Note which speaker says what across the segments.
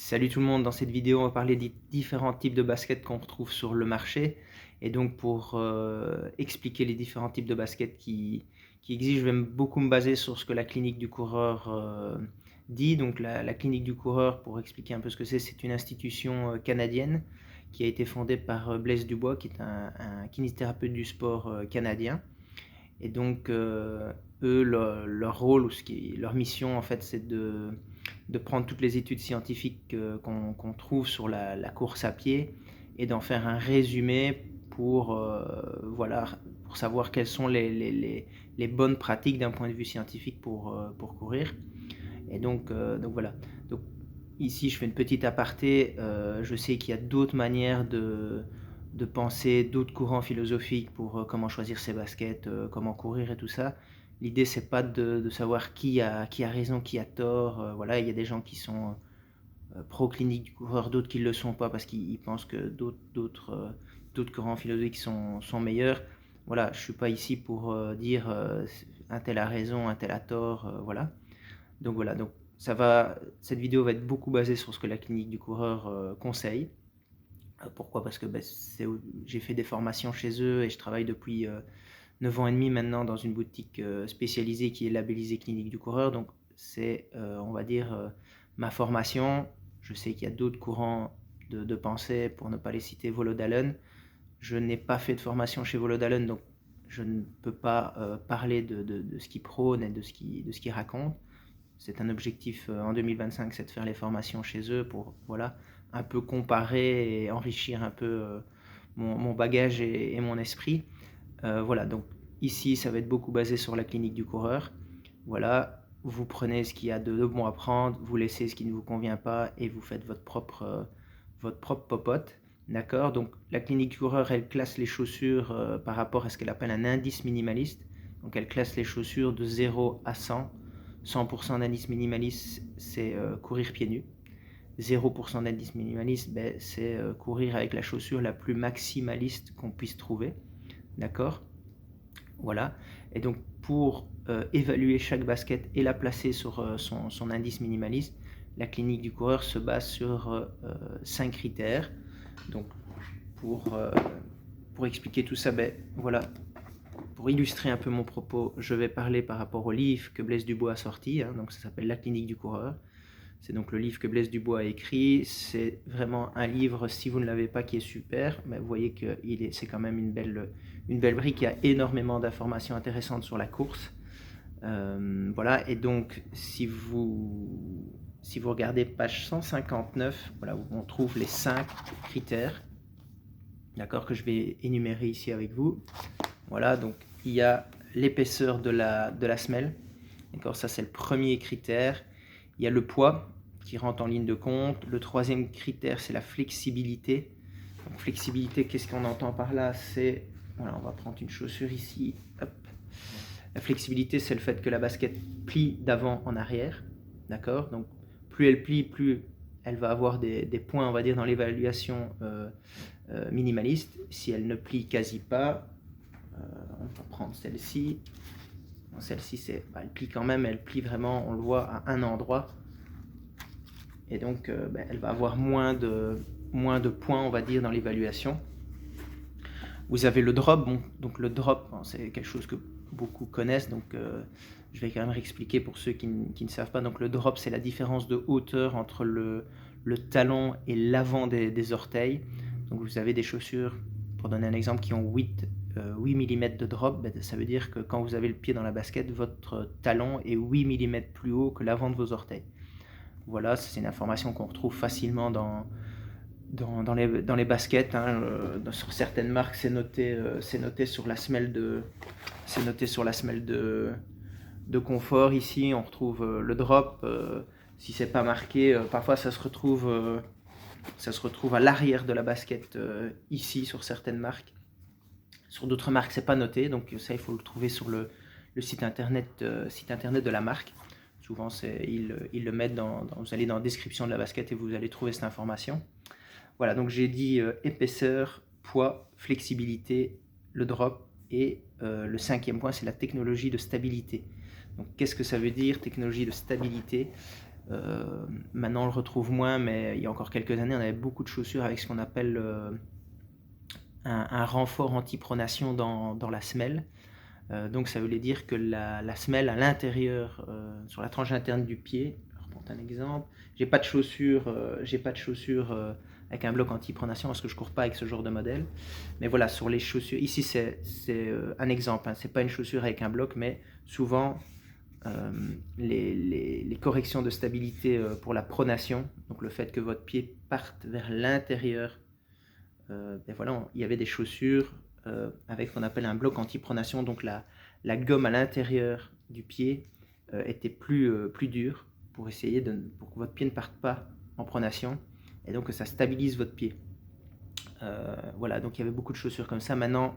Speaker 1: Salut tout le monde, dans cette vidéo on va parler des différents types de baskets qu'on retrouve sur le marché. Et donc pour expliquer les différents types de baskets qui existent, je vais beaucoup me baser sur ce que la clinique du coureur dit. Donc la clinique du coureur, pour expliquer un peu ce que c'est une institution canadienne qui a été fondée par Blaise Dubois, qui est un kinésithérapeute du sport canadien. Et donc, eux, leur rôle, ou leur mission, en fait, c'est de prendre toutes les études scientifiques qu'on trouve sur la course à pied et d'en faire un résumé pour, voilà, pour savoir quelles sont les bonnes pratiques d'un point de vue scientifique pour courir. Et donc voilà. Donc, ici, je fais une petite aparté. Je sais qu'il y a d'autres manières de penser, d'autres courants philosophiques pour comment choisir ses baskets, comment courir et tout ça. L'idée, c'est pas de savoir qui a raison, qui a tort. Voilà, il y a des gens qui sont pro-clinique du coureur, d'autres qui ne le sont pas parce qu'ils pensent que d'autres courants philosophiques sont meilleurs. Voilà, je ne suis pas ici pour dire un tel a raison, un tel a tort. Voilà. Donc voilà, donc cette vidéo va être beaucoup basée sur ce que la clinique du coureur conseille. Pourquoi? Parce que j'ai fait des formations chez eux et je travaille depuis 9 ans et demi maintenant dans une boutique spécialisée qui est labellisée clinique du coureur. Donc c'est, on va dire, ma formation. Je sais qu'il y a d'autres courants de pensée, pour ne pas les citer, Volodalen. Je n'ai pas fait de formation chez Volodalen, donc je ne peux pas parler de ce qu'ils prônent et de ce qu'ils racontent. C'est un objectif en 2025, c'est de faire les formations chez eux pour voilà, un peu comparer et enrichir un peu mon bagage et mon esprit. Voilà, donc ici, ça va être beaucoup basé sur la clinique du coureur. Voilà, vous prenez ce qu'il y a de bon à prendre, vous laissez ce qui ne vous convient pas et vous faites votre propre popote. D'accord? Donc la clinique du coureur, elle classe les chaussures par rapport à ce qu'elle appelle un indice minimaliste. Donc elle classe les chaussures de 0 à 100. 100% d'indice minimaliste, c'est courir pieds nus. 0% d'indice minimaliste, c'est courir avec la chaussure la plus maximaliste qu'on puisse trouver. D'accord? Voilà. Et donc, pour évaluer chaque basket et la placer sur son indice minimaliste, la clinique du coureur se base sur 5 critères. Donc, pour, euh, pour expliquer tout ça, voilà, pour illustrer un peu mon propos, je vais parler par rapport au livre que Blaise Dubois a sorti. Donc, ça s'appelle La clinique du coureur. C'est donc le livre que Blaise Dubois a écrit. C'est vraiment un livre, si vous ne l'avez pas, qui est super. Mais vous voyez que c'est quand même une belle brique. Il y a énormément d'informations intéressantes sur la course. Voilà, et donc si vous regardez page 159, voilà, où on trouve les 5 critères, d'accord, que je vais énumérer ici avec vous. Voilà, donc il y a l'épaisseur de la semelle. D'accord, ça c'est le premier critère. Il y a le poids qui rentre en ligne de compte. Le troisième critère, c'est la flexibilité. Donc, flexibilité, qu'est-ce qu'on entend par là? C'est, voilà, on va prendre une chaussure ici. Hop. La flexibilité, c'est le fait que la basket plie d'avant en arrière. D'accord? Donc, plus elle plie, plus elle va avoir des points, on va dire, dans l'évaluation minimaliste. Si elle ne plie quasi pas, on va prendre celle-ci. Celle-ci, elle plie quand même, elle plie vraiment, on le voit, à un endroit. Et donc, elle va avoir moins de points, on va dire, dans l'évaluation. Vous avez le drop. Bon, donc le drop, c'est quelque chose que beaucoup connaissent, donc je vais quand même réexpliquer pour ceux qui ne savent pas. Donc le drop, c'est la différence de hauteur entre le talon et l'avant des orteils. Donc vous avez des chaussures, pour donner un exemple, qui ont 8 mm de drop. Ça veut dire que quand vous avez le pied dans la basket, votre talon est 8 mm plus haut que l'avant de vos orteils. Voilà, c'est une information qu'on retrouve facilement dans les baskets. Sur certaines marques, c'est noté sur la semelle de confort. Ici, on retrouve le drop. Si c'est pas marqué, parfois ça se retrouve à l'arrière de la basket ici sur certaines marques. Sur d'autres marques, c'est pas noté, donc ça, il faut le trouver sur le site internet de la marque. Souvent, ils le mettent vous allez dans la description de la basket et vous allez trouver cette information. Voilà, donc j'ai dit épaisseur, poids, flexibilité, le drop, et le cinquième point, c'est la technologie de stabilité. Donc qu'est-ce que ça veut dire, technologie de stabilité? Maintenant, on le retrouve moins, mais il y a encore quelques années, on avait beaucoup de chaussures avec ce qu'on appelle un renfort anti-pronation dans la semelle. Donc ça voulait dire que la semelle à l'intérieur, sur la tranche interne du pied, je reprends un exemple, j'ai pas de chaussures avec un bloc anti-pronation parce que je cours pas avec ce genre de modèle. Mais voilà, sur les chaussures, ici c'est un exemple, hein, c'est pas une chaussure avec un bloc, mais souvent les corrections de stabilité pour la pronation, donc le fait que votre pied parte vers l'intérieur, ben voilà, il y avait des chaussures avec ce qu'on appelle un bloc anti-pronation, donc la gomme à l'intérieur du pied était plus dure pour essayer pour que votre pied ne parte pas en pronation et donc que ça stabilise votre pied. Voilà, donc il y avait beaucoup de chaussures comme ça. Maintenant,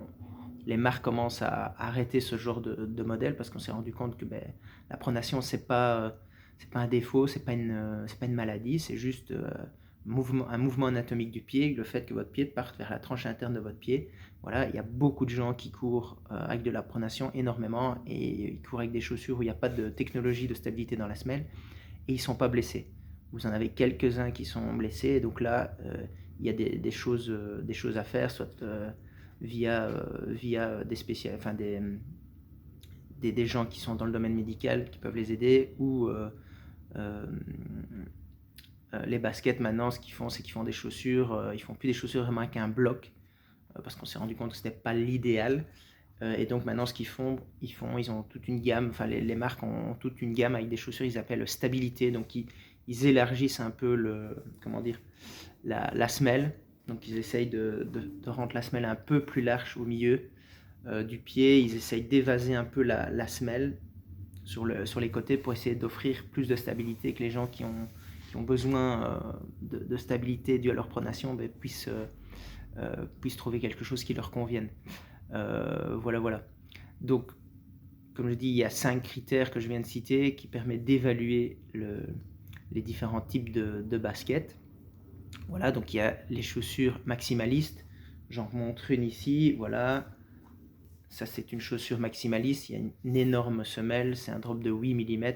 Speaker 1: les marques commencent à arrêter ce genre de modèle parce qu'on s'est rendu compte que ben, la pronation, c'est pas un défaut, c'est pas une maladie, c'est juste un mouvement anatomique du pied, le fait que votre pied parte vers la tranche interne de votre pied. Voilà, il y a beaucoup de gens qui courent avec de la pronation énormément et ils courent avec des chaussures où il n'y a pas de technologie de stabilité dans la semelle et ils ne sont pas blessés. Vous en avez quelques-uns qui sont blessés, et donc là, il y a des choses à faire, soit via enfin des gens qui sont dans le domaine médical qui peuvent les aider, ou euh, les baskets maintenant, ce qu'ils font, c'est qu'ils font des chaussures, ils font plus des chaussures vraiment avec un bloc, parce qu'on s'est rendu compte que ce n'était pas l'idéal. Et donc maintenant, ce qu'ils font, ils ont toute une gamme, enfin les marques ont toute une gamme avec des chaussures, ils appellent stabilité, donc ils élargissent un peu comment dire, la semelle. Donc ils essayent de rendre la semelle un peu plus large au milieu du pied, ils essayent d'évaser un peu la semelle sur les côtés pour essayer d'offrir plus de stabilité, que les gens qui ont besoin de stabilité due à leur pronation ben, puissent trouver quelque chose qui leur convienne. Voilà. Donc, comme je dis, il y a 5 critères que je viens de citer qui permettent d'évaluer les différents types de baskets. Voilà, donc il y a les chaussures maximalistes. J'en montre une ici, voilà. Ça, c'est une chaussure maximaliste. Il y a une énorme semelle, c'est un drop de 8 mm.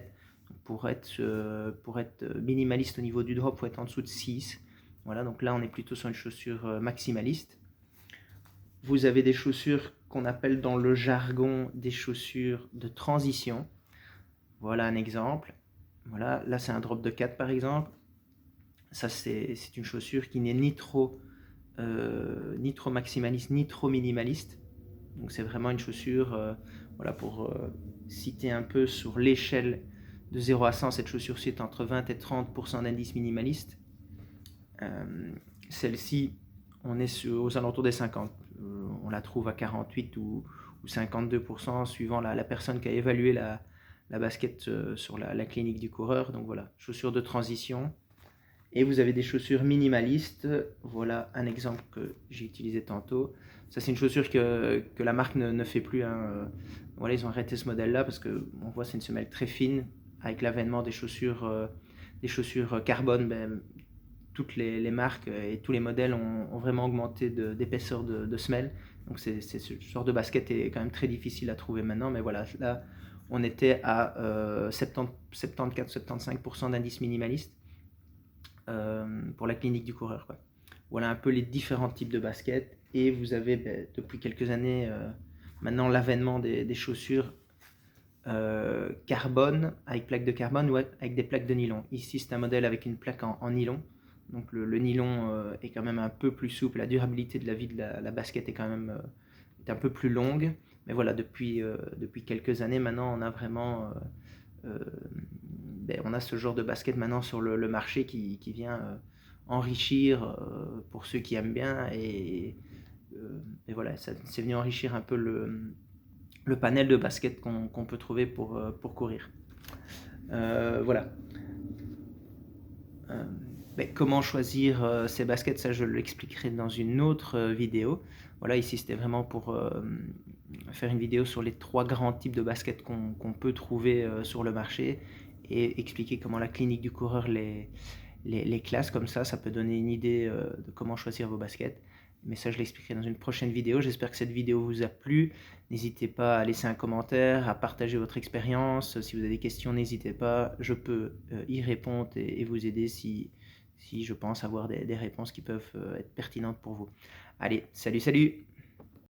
Speaker 1: Pour être minimaliste au niveau du drop, il faut être en dessous de 6. Voilà, donc là, on est plutôt sur une chaussure maximaliste. Vous avez des chaussures qu'on appelle dans le jargon des chaussures de transition. Voilà un exemple. Voilà, là c'est un drop de 4 par exemple. Ça c'est une chaussure qui n'est ni trop maximaliste ni trop minimaliste. Donc c'est vraiment une chaussure, voilà, pour citer un peu sur l'échelle de 0 à 100, cette chaussure-ci est entre 20 et 30% d'indice minimaliste. Celle-ci, on est aux alentours des 50. On la trouve à 48 ou 52% suivant la personne qui a évalué la basket sur la clinique du coureur. Donc voilà, chaussures de transition. Et vous avez des chaussures minimalistes. Voilà un exemple que j'ai utilisé tantôt. Ça, c'est une chaussure que la marque ne fait plus, hein. Voilà, ils ont arrêté ce modèle-là parce qu'on voit c'est une semelle très fine. Avec l'avènement des chaussures carbone, ben, toutes les marques et tous les modèles ont vraiment augmenté d'épaisseur de semelle. Donc ce genre de basket est quand même très difficile à trouver maintenant. Mais voilà, là, on était à 74-75% d'indice minimaliste pour la clinique du coureur, quoi. Voilà un peu les différents types de baskets. Et vous avez depuis quelques années maintenant l'avènement des chaussures carbone, avec plaques de carbone ou avec des plaques de nylon. Ici c'est un modèle avec une plaque en nylon. Donc le nylon est quand même un peu plus souple, la durabilité de la vie de la basket est quand même est un peu plus longue. Mais voilà, depuis quelques années maintenant, on a vraiment on a ce genre de basket maintenant sur le marché qui vient enrichir pour ceux qui aiment bien, et voilà, c'est venu enrichir un peu le panel de basket qu'on peut trouver pour courir. Voilà. Comment choisir ces baskets, ça je l'expliquerai dans une autre vidéo. Voilà, ici c'était vraiment pour faire une vidéo sur les 3 grands types de baskets qu'on peut trouver sur le marché, et expliquer comment la clinique du coureur les classe comme ça peut donner une idée de comment choisir vos baskets. mais ça je l'expliquerai dans une prochaine vidéo. J'espère que cette vidéo vous a plu. N'hésitez pas à laisser un commentaire, à partager votre expérience. Si vous avez des questions, n'hésitez pas, je peux y répondre et vous aider si je pense avoir des réponses qui peuvent être pertinentes pour vous. Allez, salut, salut!